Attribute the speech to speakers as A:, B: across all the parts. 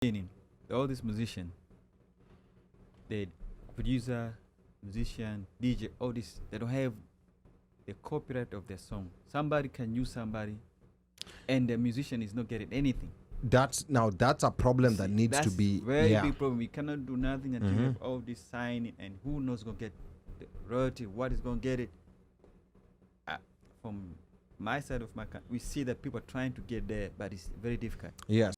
A: beginning, all these musicians, the producer, musician, DJ, all this, they don't have the copyright of their song. Somebody can use somebody, and the musician is not getting anything.
B: That's a problem that needs to be
A: very big problem. We cannot do nothing until we have all this signing, and who knows going to get the royalty, what is going to get it. From my side of my country, we see that people are trying to get there, but it's very difficult.
B: Yes.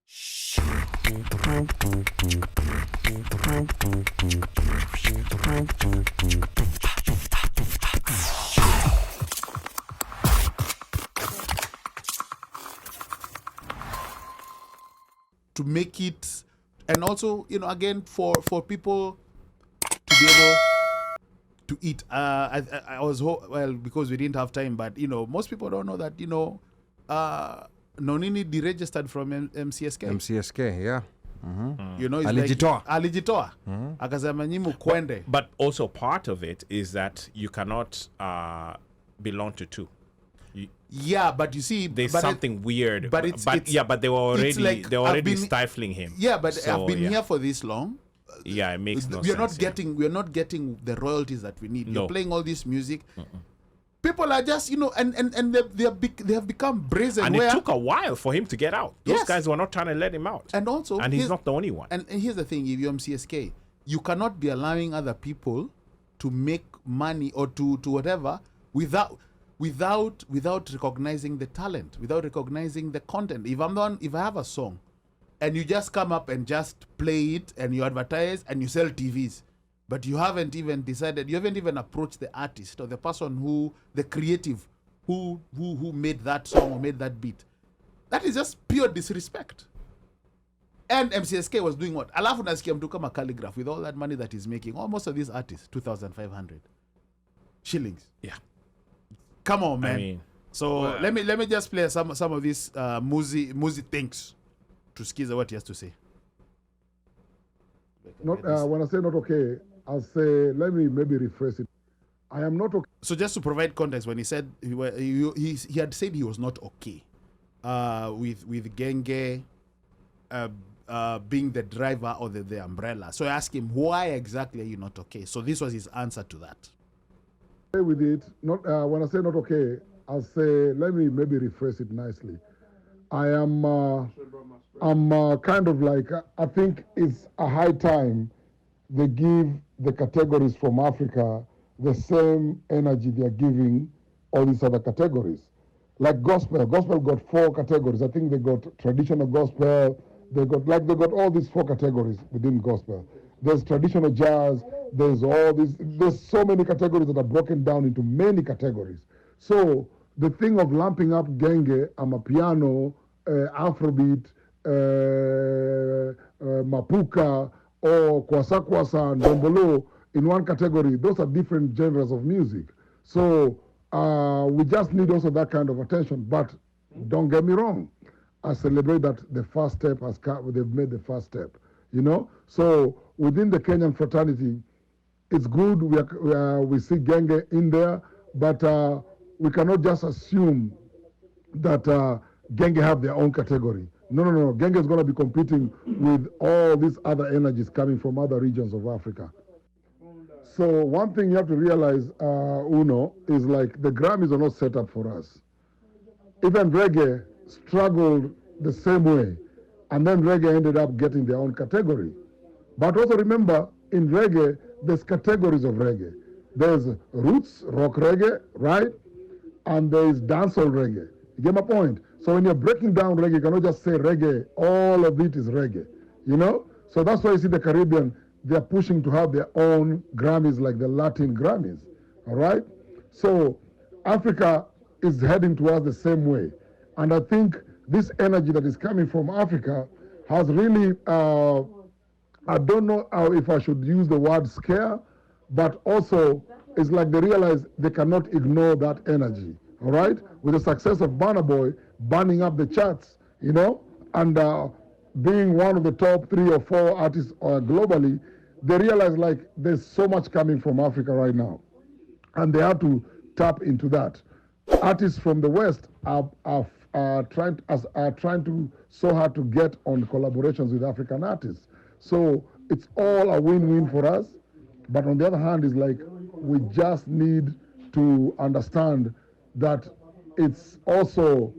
C: To make it, and also, again, for people to be able to eat. I was because we didn't have time, but most people don't know that Nonini deregistered from MCSK.
B: MCSK, yeah.
C: Alijitoa. Akasema nyimu kwende.
D: But also part of it is that you cannot belong to two.
C: Yeah, but you see,
D: there's something weird. But they were already stifling him.
C: Yeah, but I've been here for this long.
D: Yeah, it makes no
C: sense. We're not getting the royalties that we need. You're playing all this music. People are just, and they have become brazen.
D: And it took a while for him to get out. Those guys were not trying to let him out.
C: And also,
D: he's not the only one.
C: And here's the thing: if you're MCSK, you cannot be allowing other people to make money or to whatever without recognizing the talent, without recognizing the content. If I have a song, and you just come up and just play it, and you advertise and you sell TVs, but you haven't even decided, you haven't even approached the artist or the person the creative who made that song or made that beat. That is just pure disrespect. And MCSK was doing what? Alafu nasikia mtu kama Calligraph with all that money that he's making. Almost of these artists, 2,500 shillings.
D: Yeah.
C: Come on, man. Let me just play some of these Muzi things to skiza what he has to say.
E: When I say not okay, I'll say, let me maybe rephrase it. I am not okay.
C: So just to provide context, when he said he had said he was not okay with Genge being the driver or the umbrella. So I asked him, why exactly are you not okay? So this was his answer to that.
E: With it, when I say not okay, I'll say, let me maybe rephrase it nicely. I'm kind of like, I think it's a high time they give the categories from Africa the same energy they are giving all these other categories. Like gospel got 4 categories. I think they got traditional gospel, they got all these 4 categories within gospel. There's traditional jazz, there's so many categories that are broken down into many categories. So the thing of lumping up Genge, Amapiano, Afrobeat, Mapuka, or Kwasa and Dombolo in one category, those are different genres of music. So we just need also that kind of attention. But don't get me wrong, I celebrate that the first step they've made the first step, So within the Kenyan fraternity, it's good we see Genge in there, but we cannot just assume that Genge have their own category. No. Genge is going to be competing with all these other energies coming from other regions of Africa. So one thing you have to realize, Uno, is like the Grammys are not set up for us. Even reggae struggled the same way, and then reggae ended up getting their own category. But also remember, in reggae, there's categories of reggae. There's roots, rock reggae, right? And there's dancehall reggae. You get my point? So when you're breaking down reggae, you cannot just say reggae, all of it is reggae, So that's why you see the Caribbean, they're pushing to have their own Grammys like the Latin Grammys, all right? So Africa is heading towards the same way. And I think this energy that is coming from Africa has really, I don't know if I should use the word scare, but also it's like they realize they cannot ignore that energy, all right? With the success of Burna Boy burning up the charts, and being one of the top 3 or 4 artists globally, they realize like there's so much coming from Africa right now. And they have to tap into that. Artists from the West are trying to so hard to get on collaborations with African artists. So it's all a win-win for us. But on the other hand, it's like we just need to understand that it's also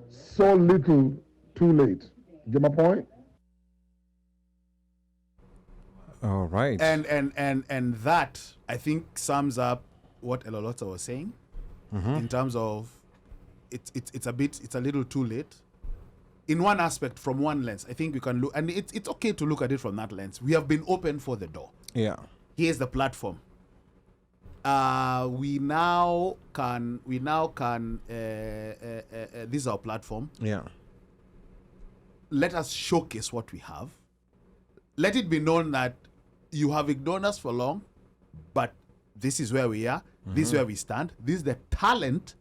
E: so little too late. Get my point?
B: All right.
C: And that I think sums up what Elolota was saying in terms of it's a little too late. In one aspect, from one lens, I think we can look, and it's okay to look at it from that lens. We have been open for the door.
B: Yeah.
C: Here's the platform. We now can. This is our platform.
B: Yeah.
C: Let us showcase what we have. Let it be known that you have ignored us for long, but this is where we are. This is where we stand. This is the talent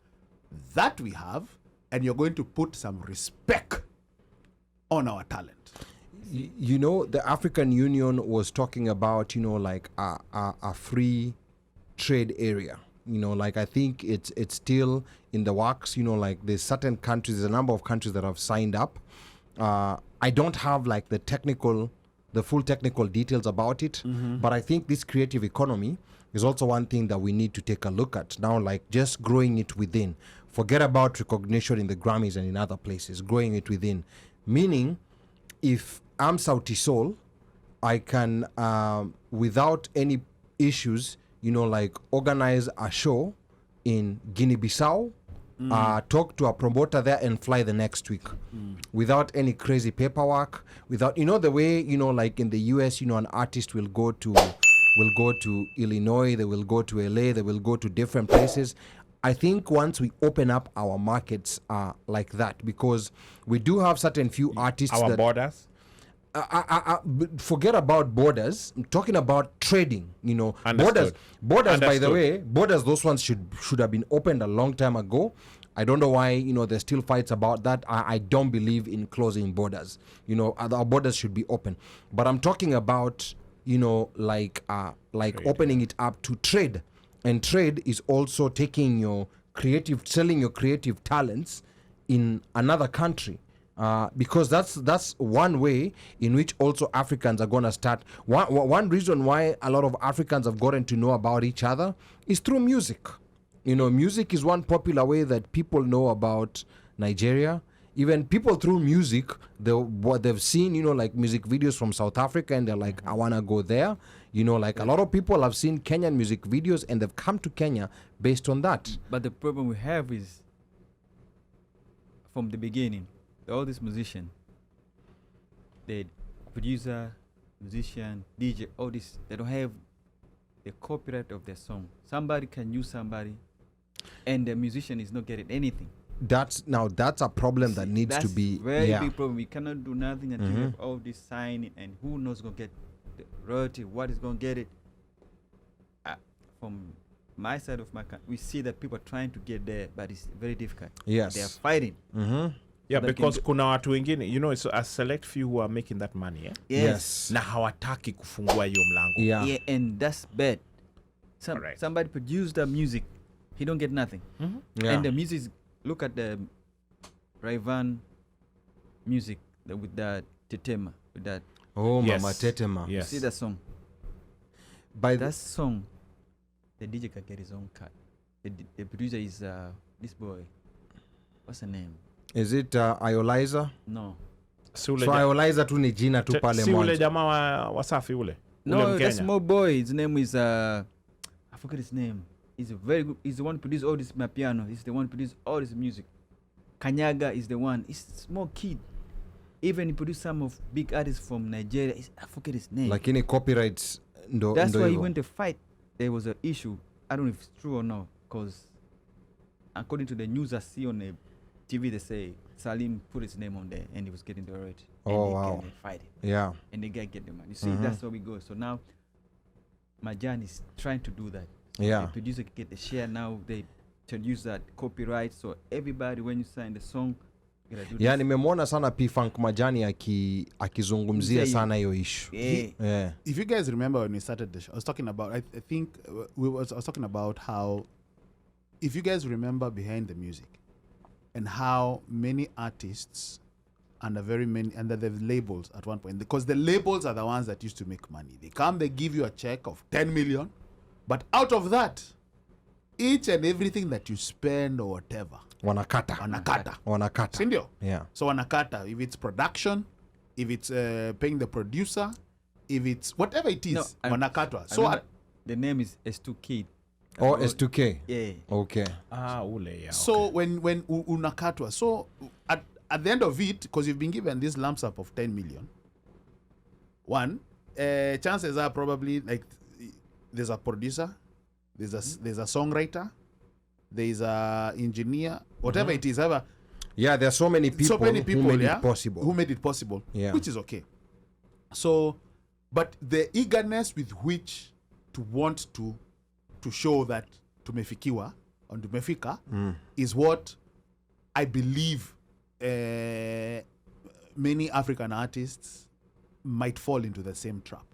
C: that we have, and you're going to put some respect on our talent.
B: You know, the African Union was talking about, you know, like a free trade area. You know, like I think it's still in the works. You know, like there's certain countries, there's a number of countries that have signed up. I don't have like the full technical details about it, but I think this creative economy is also one thing that we need to take a look at now, like just growing it within. Forget about recognition in the Grammys and in other places, growing it within. Meaning, if I'm Sauti Sol, I can, without any issues, you know, like organize a show in Guinea-Bissau, talk to a promoter there and fly the next week without any crazy paperwork, without, you know, the way, you know, like in the US, you know, an artist will go to Illinois, they will go to LA, they will go to different places. I think once we open up our markets like that, because we do have certain few artists.
D: Our borders?
B: Forget about borders. I'm talking about trading, you know.
D: Understood.
B: Borders, by the way, those ones should have been opened a long time ago. I don't know why, you know, there's still fights about that. I don't believe in closing borders. You know, our borders should be open. But I'm talking about, you know, like trade. Opening it up to trade. And trade is also taking selling your creative talents in another country. Because that's one way in which also Africans are going to start. One reason why a lot of Africans have gotten to know about each other is through music. You know, music is one popular way that people know about Nigeria. Even people through music, what they've seen, you know, like music videos from South Africa, and they're like, I want to go there. You know, like a lot of people have seen Kenyan music videos and they've come to Kenya based on that.
A: But the problem we have is, from the beginning, all these musicians, the producer, musician, DJ, all this, they don't have the copyright of their song. Somebody can use somebody, and the musician is not getting anything.
B: That's a problem that needs to be
A: very big problem. We cannot do nothing until we have all this signing, and who knows going to get the royalty, what is going to get it. From my side of my country, we see that people are trying to get there, but it's very difficult.
B: Yes.
A: They are fighting.
D: Yeah, because kuna watu wengine, you know, it's a select few who are making that money, eh?
B: Yes.
D: Na hawataki kufungua hiyo mlango.
A: Yeah, and that's bad. Somebody produced the music, he don't get nothing.
B: Yeah.
A: And the music, look at the Rayvan music with that Tetema, with that.
B: Oh,
D: Yes.
B: Mama Tetema.
D: Yes.
A: See that song?
B: By
A: That song, the DJ can get his own cut. The producer is this boy. What's the name?
B: Is it Iolizer?
A: No.
D: Si ule
B: So Iolizer tu ni jina tu pale
D: si ule
B: mwanzo.
D: jamaa wa Safi ule.
A: No,
D: Ule
A: that
D: Mkenya.
A: small boy. His name is I forget his name. He's a very good. He's the one who produced all this piano. He's the one who produced all this music. Kanyaga is the one. He's a small kid. Even he produced some of big artists from Nigeria. I forget his name.
B: Lakini copyrights ndo
A: That's
B: ndo
A: why he
B: hivyo.
A: went to fight. There was an issue. I don't know if it's true or not, because according to the news I see on the TV, they say Salim put his name on there and he was getting the royalty.
B: Oh,
A: and they
B: wow.
A: Get fighting.
B: Yeah.
A: And the guy get the money. You see, that's how we go. So now Majan is trying to do that. So
B: Yeah.
A: the producer can get the share now. They can use that copyright. So everybody, when you sign the song, you gotta do
B: Yeah,
A: this.
B: nimemwona sana P-Funk Majani akizungumzia
A: Mzee.
B: sana hiyo issue.
A: Yeah.
B: Yeah.
C: If you guys remember when we started the show, I was talking about, I think I was talking about how, if you guys remember behind the music and how many artists under the labels at one point, because the labels are the ones that used to make money. They give you a check of 10 million, but out of that, each and everything that you spend or whatever,
B: wanakata.
C: Sindio?
B: Yeah.
C: So wanakata, if it's production, if it's paying the producer, if it's whatever it is, wanakatwa. So
A: the name is S2K.
B: Or S2K.
A: Yeah.
B: Okay.
C: So when unakatwa, so at the end of it, because you've been given this lump sum of 10 million, chances are probably like there's a producer, there's a songwriter, there's a engineer, whatever it is, ever.
B: Yeah, there are so many people who made it possible.
C: Who made it possible,
B: yeah.
C: Which is okay. So, but the eagerness with which to want to show that tumefikiwa or tumefika is what I believe many African artists might fall into the same trap.